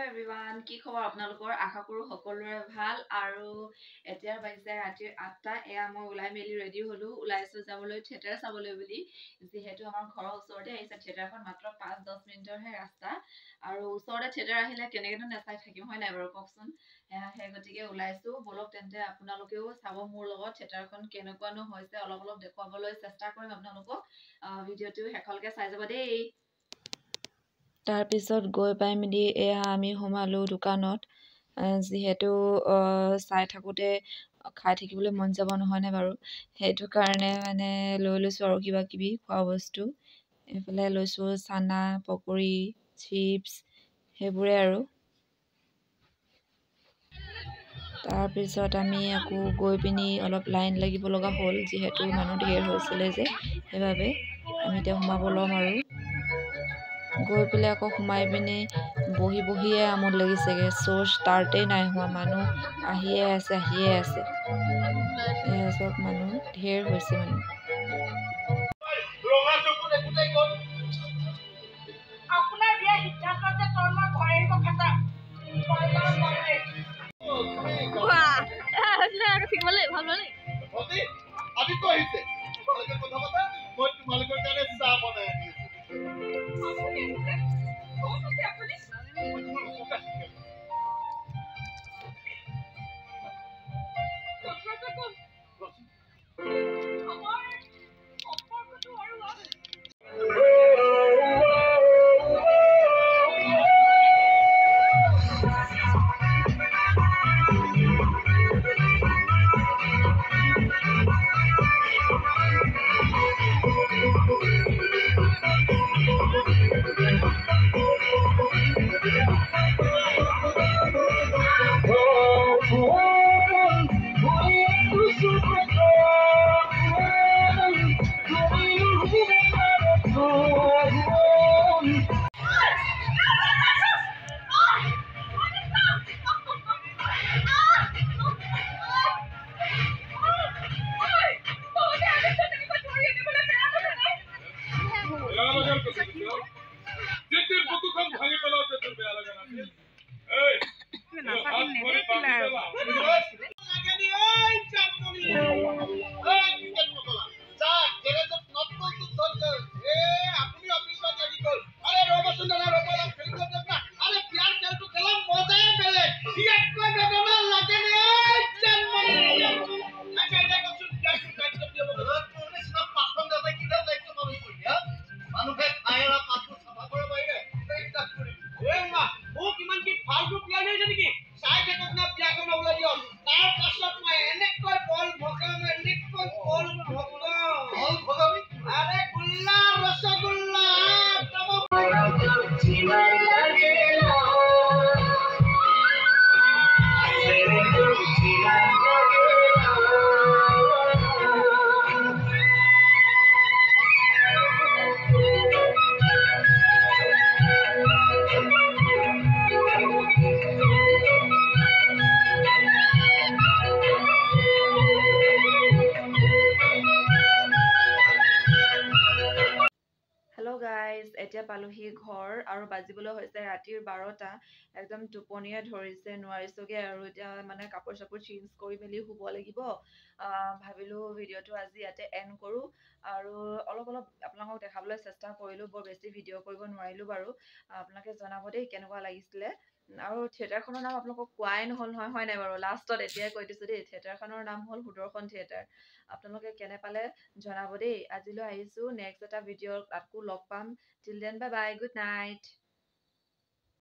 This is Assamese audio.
এভৰিৱান কি খবৰ আপোনালোকৰ আশা কৰো সকলোৰে ভাল আৰু এতিয়া বাজিছে ৰাতিৰ 8টা এয়া মই ওলাই মেলি ৰেডি হলো ওলাইছো যাবলৈ থিয়েটাৰ চাবলৈ বুলি যিহেতু আমাৰ ঘৰৰ ওচৰতে আহিছে থিয়েটাৰখন মাত্ৰ 5-10 মিনিটৰহে ৰাস্তা আৰু ওচৰতে থিয়েটাৰ আহিলে কেনেকেনো নেচাই থাকিম হয় নাই বাৰু কওকচোন সেই গতিকে ওলাইছো বলক তেন্তে আপোনালোকেও চাব মোৰ লগত থিয়েটাৰখন কেনেকুৱানো হৈছে অলপ দেখুৱাবলৈ চেষ্টা কৰিম আপোনালোকক ভিডিঅ'টো শেষলৈকে চাই যাব দেই তাৰপিছত গৈ পাই মেলি এয়া আমি সোমালোঁ দোকানত যিহেতু চাই থাকোঁতে খাই থাকিবলৈ মন যাব নহয়নে বাৰু সেইটো কাৰণে মানে লৈ লৈছোঁ আৰু কিবা কিবি খোৱা বস্তু এইফালে লৈছোঁ চানা পকৰি চিপছ সেইবোৰে আৰু তাৰপিছত আমি আকৌ গৈ পিনি অলপ লাইন লাগিব লগা হ'ল যিহেতু মানুহ ধেৰ হৈছিলে যে সেইবাবে আমি এতিয়া সোমাব ল'ম আৰু গৈ পেলাই আকৌ সোমাই পিনি বহিয়ে আমোদ লাগিছেগৈ শ্ব' ষ্টাৰ্টেই নাই হোৱা মানুহ আহিয়ে আছে এয়া চব মানুহ ধেৰ হৈছে মানুহ হেল্ল' গাইজ এতিয়া পালোহি ঘৰ আৰু বাজিবলৈ হৈছে ৰাতিৰ 12টা একদম টোপনিয়ে ধৰিছে নোৱাৰিছোগে আৰু এতিয়া মানে কাপোৰ চাপোৰ চেঞ্জ কৰি মেলি শুব লাগিব ভাবিলোঁ ভিডিঅ'টো আজি ইয়াতে এণ্ড কৰোঁ আৰু অলপ আপোনালোকক দেখাবলৈ চেষ্টা কৰিলোঁ বৰ বেছি ভিডিঅ' কৰিব নোৱাৰিলোঁ বাৰু আপোনালোকে জনাব দেই কেনেকুৱা লাগিছিলে আৰু থিয়েটাৰখনৰ নাম আপোনালোকক কোৱাই নহ'ল নহয় হয় নাই বাৰু লাষ্টত এতিয়াই কৈ দিছোঁ দেই থিয়েটাৰখনৰ নাম হ'ল সুদৰ্শন থিয়েটাৰ আপোনালোকে কেনে পালে জনাব দেই আজিলৈ আহিছোঁ নেক্সট এটা ভিডিঅ'ত আকৌ লগ পাম till then bye bye good night